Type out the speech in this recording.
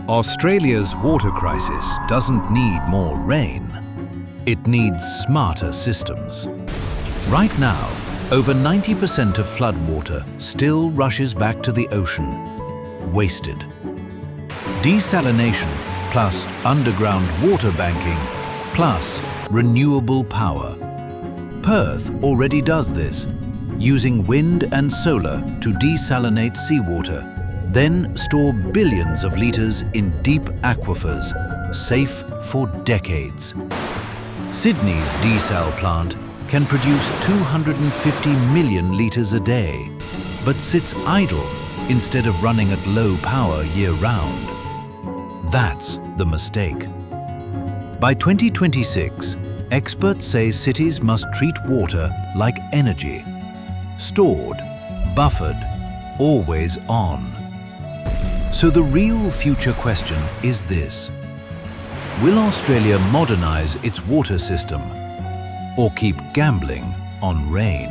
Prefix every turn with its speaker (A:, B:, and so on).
A: Australia's water crisis doesn't need more rain. It needs smarter systems. Right now, over 90% of floodwater still rushes back to the ocean, wasted. Desalination plus underground water banking plus renewable power. Perth already does this, using wind and solar to desalinate seawater, then store billions of litres in deep aquifers, safe for decades. Sydney's desal plant can produce 250 million litres a day, but sits idle instead of running at low power year-round. That's the mistake. By 2026, experts say cities must treat water like energy, stored, buffered, always on. So the real future question is this: will Australia modernise its water system or keep gambling on rain?